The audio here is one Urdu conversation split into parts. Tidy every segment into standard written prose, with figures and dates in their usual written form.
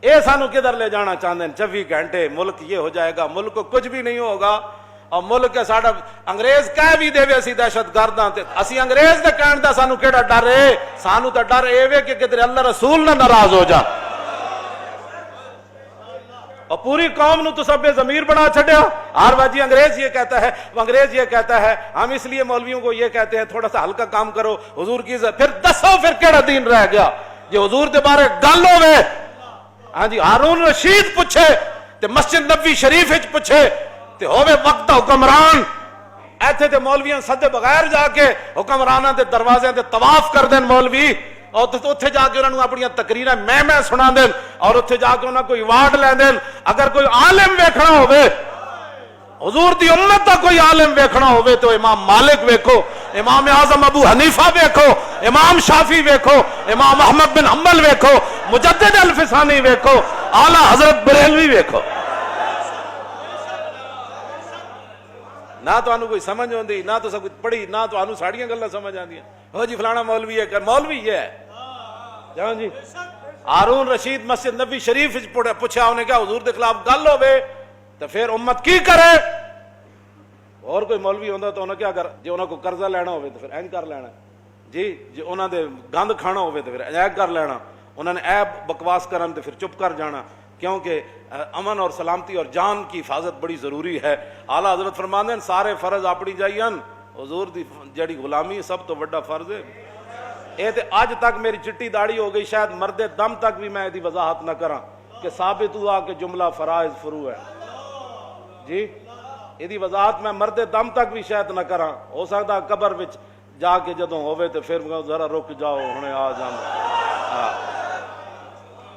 یہ سانو کدھر لے جانا چاہتے ہیں 24 گھنٹے ملک یہ ہو جائے گا، ملک کو کچھ بھی نہیں ہوگا، اور ملک ہے ساڈا انگریز کہہ بھی دے اسی دہشت گرد ہاں تے اسی انگریز دے کہن دا سانو کیڑا ڈر ہے؟ سانو تے ڈر اے وے کہ کدھر اللہ رسول نہ ناراض ہو جا، اور پوری قوم نو تو سب ضمیر بنا چھڈیا۔ ہر باجی انگریز یہ کہتا ہے، انگریز یہ کہتا ہے، ہم اس لیے مولویوں کو یہ کہتے ہیں تھوڑا سا ہلکا کام کرو حضور کی عزت، پھر دسو پھر کیڑا دین رہ گیا جی حضور دے بارے گل ہوے؟ ہاں جی ہارون رشید پوچھے تے مسجد نبوی شریف وچ پوچھے تے ہوے وقت حکمران ایتھے تے مولویاں سدے بغیر جا کے حکمراناں دے دروازے تے طواف کر دین مولوی، اور اتھے جا کے انہوں نے اپنی تقریراں میں سنا دین، اور اتھے جا کے انہوں کوئی ایوارڈ لے دین۔ اگر کوئی عالم ویکھنا ہوئے حضور دی امت دا کوئی عالم ویکھنا ہوئے تو امام مالک ویکھو، امام اعظم ابو حنیفہ ویکھو، امام شافعی ویکھو، امام احمد بن حنبل ویکھو، مجدد الفسانی ویکھو، اعلی حضرت بریلوی ویکھو۔ نہ تو انہوں کوئی سمجھ ہوندی، نہ تو سب کچھ پڑھی، نہ تو انہوں ساڑیاں گلہ سمجھ آندیاں، ہو جی فلانا مولوی ہے کہ مولوی یہ ہے جان جی۔ ہارون رشید مسجد نبی شریف پوچھا انہیں کیا حضور دے خلاف گل ہوئے تو پھر امت کی کرے؟ اور کوئی مولوی ہوندہ تو انہوں کیا کر جی انہوں کو قرضہ لینا ہوئے تو پھر اینج کر لینا جی انہوں دے گند کھانا ہوئے تو پھر اینج کر لینا، انہوں نے عیب بکواس کرن تو پھر چپ کر جانا، کیونکہ امن اور سلامتی اور جان کی حفاظت بڑی ضروری ہے۔ اعلیٰ حضرت فرماندے ہیں سارے فرض اپنی جائین، حضور دی جڑی غلامی سب تو بڑا فرض ہے۔ اے تے آج تک میری چٹی داڑھی ہو گئی، شاید مرد دم تک بھی میں دی وضاحت نہ کراں کہ ثابت ہوا کہ جملہ فرائض فرو ہے جی، یہ دی وضاحت میں مرد دم تک بھی شاید نہ کراں، ہو سکتا قبر وچ جا کے جدوں ہوئے تو پھر ذرا رک جاؤ ہنے آ جانا۔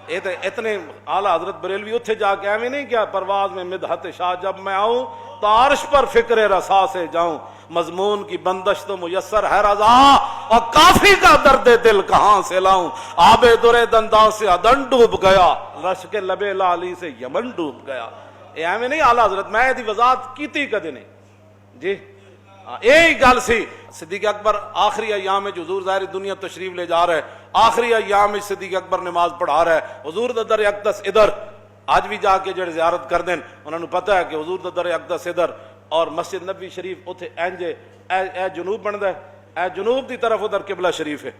یہ تو اتنے اعلیٰ حضرت بریلوی اتھے جا کے ایویں نہیں کیا پرواز میں مدحت شاہ جب میں آؤں تو عرش پر فکر رسا سے جاؤں، مضمون کی بندش تو میسر ہے رضا اور کافی کا درد دل کہاں سے لاؤں، آب در دنداں سے عدن ڈوب گیا، رش کے لبے لالی سے یمن ڈوب گیا۔ یہ ایویں نہیں اعلیٰ حضرت میں دی وضاحت کیتی کدے نہیں جی، یہی گل سی۔ صدیق اکبر آخری ایام میں حضور ظاہری دنیا تشریف لے جا رہے، آخری ایام میں صدیق اکبر نماز پڑھا رہا ہے، حضور دا در اقدس ادھر، آج بھی جا کے جڑے زیارت کر دیں انہوں نے پتہ ہے کہ حضور دا در اقدس ادھر اور مسجد نبی شریف اتھے اینجے اے جنوب بندا ہے، اے جنوب دی طرف ادھر قبلہ شریف ہے،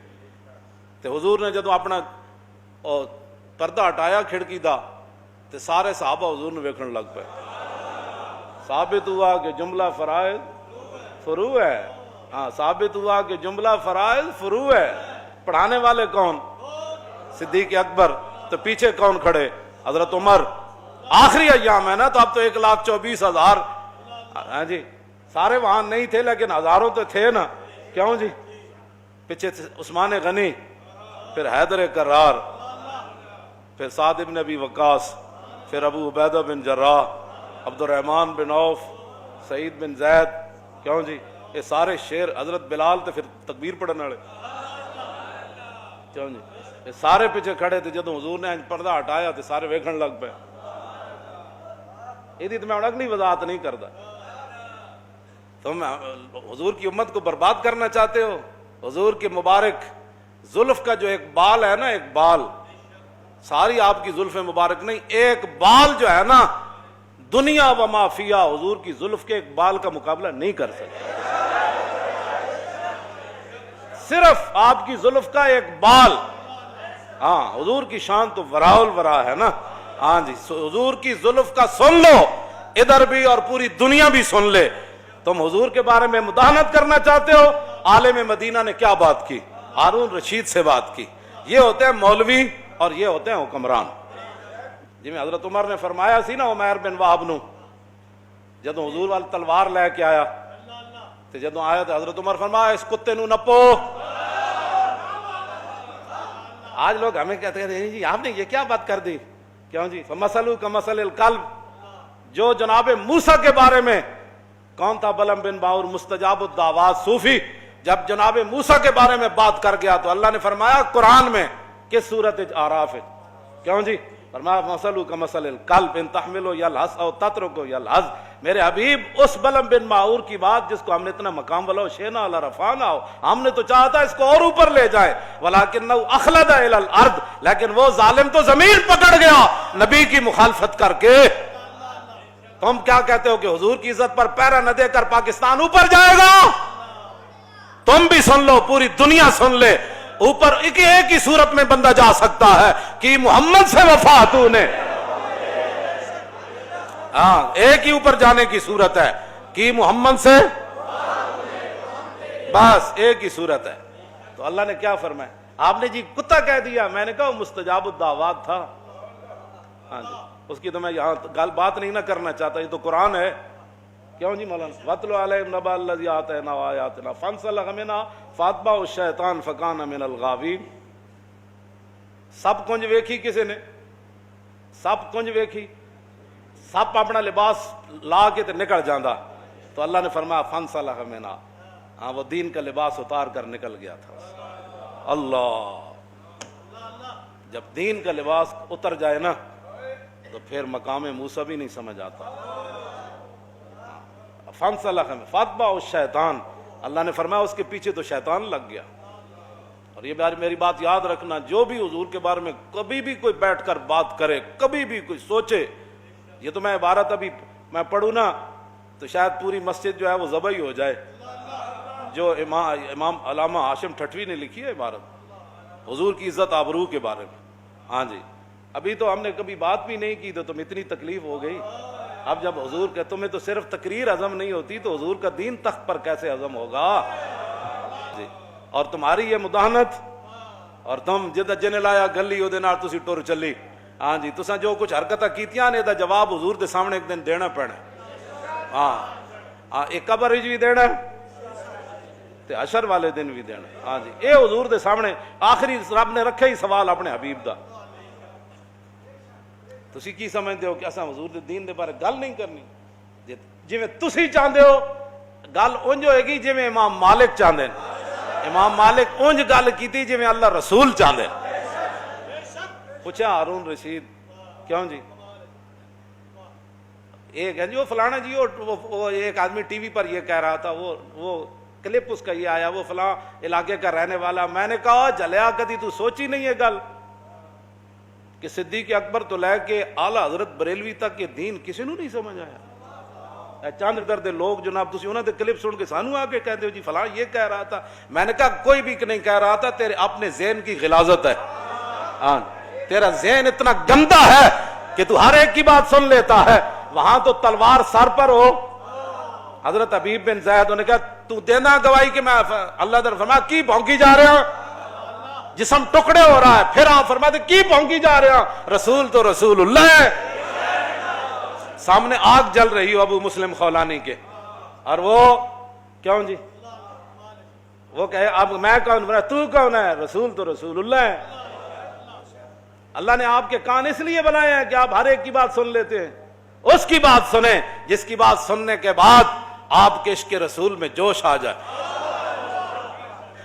تے حضور نے جدوں اپنا پردہ ہٹایا کھڑکی دا تے سارے صحابہ حضور نے ویکھن لگ پے، ثابت ہوا کہ جملہ فرائض فرو ہے، ہاں ثابت ہوا کہ جملہ فرائض فرو ہے۔ پڑھانے والے کون؟ صدیق اکبر، تو پیچھے کون کھڑے؟ حضرت عمر۔ آخری ایام ہے نا تو اب تو 1,24,000 ہاں جی، سارے وہاں نہیں تھے لیکن ہزاروں تو تھے نا، کیوں جی؟ پیچھے عثمان غنی، پھر حیدر کرار، پھر سعد بن ابی وقاص، پھر ابو عبیدہ بن جراح، عبد الرحمن بن عوف، سعید بن زید، کیوں جی؟ یہ سارے شیر، حضرت بلال تو پھر تکبیر پڑھنے والے، کیوں جی؟ یہ سارے پیچھے کھڑے تھے، جدوں حضور نے پردہ ہٹایا تو سارے ویکھن لگ پے۔ یہ تو میں اگلی وضاحت نہیں کرتا، تم حضور کی امت کو برباد کرنا چاہتے ہو؟ حضور کے مبارک زلف کا جو ایک بال ہے نا، ایک بال، ساری آپ کی زلف مبارک نہیں، ایک بال جو ہے نا، دنیا و ما فیہا حضور کی زلف کے ایک بال کا مقابلہ نہیں کر سکتے۔ صرف آپ کی زلف کا ایک بال، ہاں حضور کی شان تو وراء الورا ہے نا، ہاں جی، حضور کی زلف کا سن لو، ادھر بھی اور پوری دنیا بھی سن لے۔ تم حضور کے بارے میں مداحنت کرنا چاہتے ہو؟ عالم مدینہ نے کیا بات کی؟ ہارون رشید سے بات کی۔ یہ ہوتے ہیں مولوی اور یہ ہوتے ہیں حکمران۔ جی میں حضرت عمر نے فرمایا سی نا عمیر بن وہب نو، جدوں حضور والی تلوار لے کے آیا تو جدوں آیا تو حضرت عمر فرمایا اس کتے نو نپو۔ آج لوگ ہمیں کہتے ہیں جی آپ نے یہ کیا بات کر دی، کیوں جی؟ فمثلہ کمثل الکلب، جو جناب موسیٰ کے بارے میں کون تھا بلم بن باور مستجاب الدعوات صوفی، جب جناب موسیٰ کے بارے میں بات کر گیا تو اللہ نے فرمایا قرآن میں کس صورت اعراف ہے، کیوں جی؟ فرمایا مثلہ کمثل الکلب ان تحمل یلہث او تترک یلہث، میرے حبیب اس بلم بن معور کی بات جس کو ہم نے اتنا مقام والا شینا اللہ رفانا ہو، ہم نے تو چاہتا اس کو اور اوپر لے جائے، ولیکنہ اخلد الی الارض، لیکن وہ ظالم تو زمین پکڑ گیا نبی کی مخالفت کر کے۔ تم کیا کہتے ہو کہ حضور کی عزت پر پیرا نہ دے کر پاکستان اوپر جائے گا؟ تم بھی سن لو، پوری دنیا سن لے، اوپر ایک ہی صورت میں بندہ جا سکتا ہے کہ محمد سے وفا تو نے، ہاں ایک ہی اوپر جانے کی صورت ہے کہ محمد سے، بس ایک ہی صورت ہے۔ تو اللہ نے کیا فرمایا؟ آپ نے جی کتا کہہ دیا، میں نے کہا وہ مستجاب الدعوات تھا، ہاں جی اس کی تو میں یہاں گل بات نہیں نہ کرنا چاہتا، یہ تو قرآن ہے۔ کیوں جی مولانا؟ وَاتْلُ عَلَيْهِمْ نَبَأَ الَّذِي آتَيْنَاهُ آيَاتِنَا فَانسَلَخَ مِنْهَا فَأَتْبَعَهُ الشَّيْطَانُ فَكَانَ مِنَ الْغَاوِينَ۔ سب کنج ویکھی کسی نے؟ سب کنج ویکھی؟ سب اپنا لباس لا کے تے نکل جاندہ، تو اللہ نے فرمایا فَانسَلَخَ مِنْهَا، ہاں وہ دین کا لباس اتار کر نکل گیا تھا۔ اللہ، جب دین کا لباس اتر جائے نا تو پھر مقام موسیٰ بھی نہیں سمجھ آتا۔ فَانسَلَخَ مِنْهَا فَأَتْبَعَهُ الشَّيْطَانُ، اللہ نے فرمایا اس کے پیچھے تو شیطان لگ گیا۔ اور یہ میری بات یاد رکھنا، جو بھی حضور کے بارے میں کبھی بھی کوئی بیٹھ کر بات کرے، کبھی بھی کوئی سوچے، یہ تو میں عبارت ابھی میں پڑھوں نا تو شاید پوری مسجد جو ہے وہ ذبح ہی ہو جائے، جو امام علامہ ہاشم ٹھٹوی نے لکھی ہے عبارت حضور کی عزت آبرو کے بارے میں۔ ہاں جی ابھی تو ہم نے کبھی بات بھی نہیں کی تو تم اتنی تکلیف ہو گئی، اب جب حضور کہ تمہیں تو صرف تقریر ہضم نہیں ہوتی تو حضور کا دین تخت پر کیسے ہضم ہوگا جی۔ اور تمہاری یہ مداحنت، اور تم جدہ جن لایا گلی وہ نال تسی ٹر چلی، ہاں جی تساں جو کچھ حرکتاں کیتیاں نے دا جواب حضور دے سامنے ایک دن دینا پینا، ہاں ایک قبر وچ بھی دینا تے حشر والے دن بھی دینا، ہاں جی اے حضور دے سامنے آخری رب نے رکھے ہی سوال اپنے حبیب دا۔ تسی کی سمجھتے ہو کہ اساں حضور دے دین دے بارے گل نہیں کرنی؟ جویں تسی چاہندے ہو گل اونج ہوئے گی جویں امام مالک چاہندے ہیں، امام مالک اونج گل کیتی جویں اللہ رسول چاہندے ہیں۔ پوچھا ہارون رشید کیوں جی؟ ایک ہے جی وہ فلانا جی وہ ایک آدمی ٹی وی پر یہ کہہ رہا تھا، وہ کلپ اس کا یہ آیا، وہ فلاں علاقے کا رہنے والا۔ میں نے کہا جلیا کدی تو سوچی نہیں ہے گل کہ صدیق اکبر تو لے کے اعلیٰ حضرت بریلوی تک یہ دین کسی نو نہیں سمجھ آیا؟ چاند درد لوگ جناب تسی انہوں نے کلپ سن کے سانو آ کے کہتے ہو جی فلاں یہ کہہ رہا تھا۔ میں نے کہا کوئی بھی نہیں کہہ رہا تھا، تیرے اپنے ذہن کی غلاظت ہے، ہاں تیرا ذہن اتنا گندا ہے کہ تو ہر ایک کی بات سن لیتا ہے۔ وہاں تو تلوار سر پر ہو، حضرت حبیب بن زید نے کہا تو دینا گواہی کہ میں اللہ در فرمایا کی بھونکی جا رہے ہیں، جسم ٹکڑے ہو رہا ہے، پھر آپ فرماتے کی بھونکی جا رہے ہیں، رسول تو رسول اللہ ہے۔ سامنے آگ جل رہی ہو ابو مسلم خولانی کے، اور وہ کیوں جی وہ کہے اب میں کون؟ تو کون ہے؟ رسول تو رسول اللہ ہے۔ اللہ نے آپ کے کان اس لیے بنائے ہیں کہ آپ ہر ایک کی بات سن لیتے ہیں۔ اس کی بات سنیں جس کی بات سننے کے بعد آپ کے عشق رسول میں جوش آ جائے۔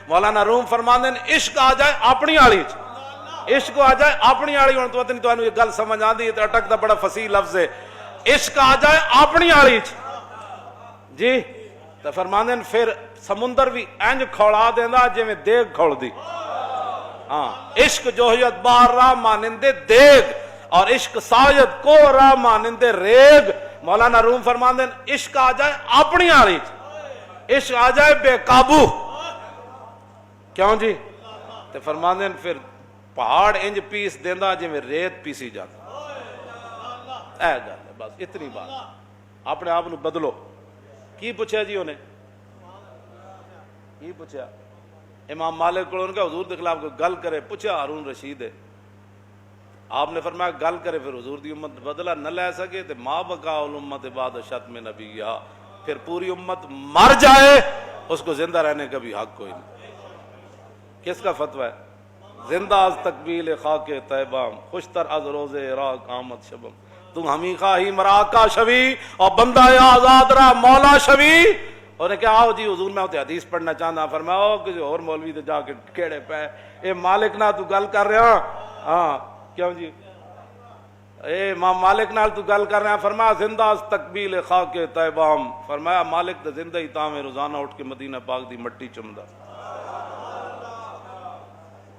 مولانا روم فرماندے نے عشق آ جائے اپنی آڑی چ، عشق آ جائے اپنی آڑی، ہوں تو پتہ نہیں یہ گل سمجھ آندی ہے، اٹک دا بڑا فصیح لفظ ہے، عشق آ جائے اپنی آڑی چ جی تو فرماندے نے پھر سمندر بھی انج کھوڑا دیندا جویں دیگ کھوڑ دی، ہاں عشق جوہیت بار راہ مانندے دیگ، اور عشق ساید کو راہ مانندے ریگ۔ مولانا روم فرماندے نے عشق آ جائے اپنی آڑی چ، عشق آ جائے بے قابو، کیوں جی تے فرماندے نے پھر پہاڑ انج پیس دیندا جویں ریت پیسی جاتی۔ اے گل ہے بس اتنی بات، اپنے آپ نو بدلو۔ کی پوچھا جی انہیں کی پوچھا؟ امام مالک کو ان کا حضور کے خلاف کوئی گل کرے، پوچھا ہارون رشید ہے، آپ نے فرمایا گل کرے پھر حضور دی امت بدلہ نہ لے سکے تو ما بقا الامت بعد شتم نبیہا، پھر پوری امت مر جائے اس کو زندہ رہنے کا بھی حق کوئی نہیں۔ کس کا فتویٰ ہے؟ زندہ از تقبیل خاک طیبہ، خوشتر از روز عراق آمد شبم، تم ہمیں خواہی مراکا شوی اور بندہ آزاد رہا مولا شوی۔ اور نے کہا آؤ جی حضور میں ہوتے حدیث پڑھنا چاہتا، فرمایا او کسی اور مولوی تو جا کے کیڑے پہ اے مالک نہ تو گل کر رہا، ہاں کیوں جی اے امام مالک نال تو گل کر رہا ہے، فرمایا زندہ از تقبیل خاک طیبام، فرمایا مالک تے زندہ ہی تاں میں روزانہ اٹھ کے مدینہ پاک دی مٹی چمدا،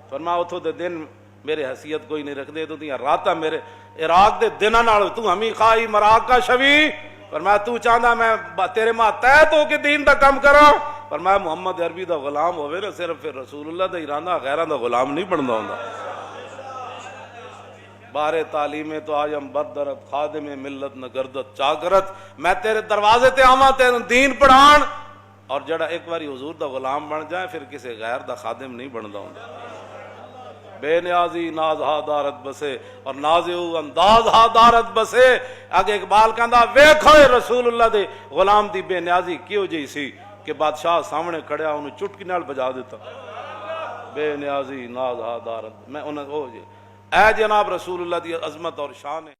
فرمایا اتھوں دے دن میرے حیثیت کوئی نہیں رکھ دے، تو دیاں راتاں میرے عراق دے دناں نال تو ہمیں خائی مراق کا شوی، فرمایا تو چاہندا میں تیرے ماں تحت ہو کے دین دا کم کراں، فرمایا محمد عربی دا غلام ہوئے نا صرف پھر رسول اللہ دا ایرانہ غیرہ دا غلام نہیں بندا ہوندا۔ بارے تعلیم تو آیم بردرت خادم ملت نہ گردت چاکرت، میں تیرے دروازے تے آواں تے دین پڑھان، اور جڑا ایک باری حضور دا غلام بن جائے پھر کسی غیر دا خادم نہیں بندا ہوندا۔ بے نیازی ناز ہا دارت بسے اور نازیو انداز ہا دارت بسے، اگے اقبال کہندا ویکھو رسول اللہ دے غلام دی بے نیازی کیوں جی سی کہ بادشاہ سامنے کھڑیا انہوں چٹکی نال بجا دیتا، بے نیازی ناز ہا دارت، میں انہوں جی اے جناب رسول اللہ دی عظمت اور شان ہے۔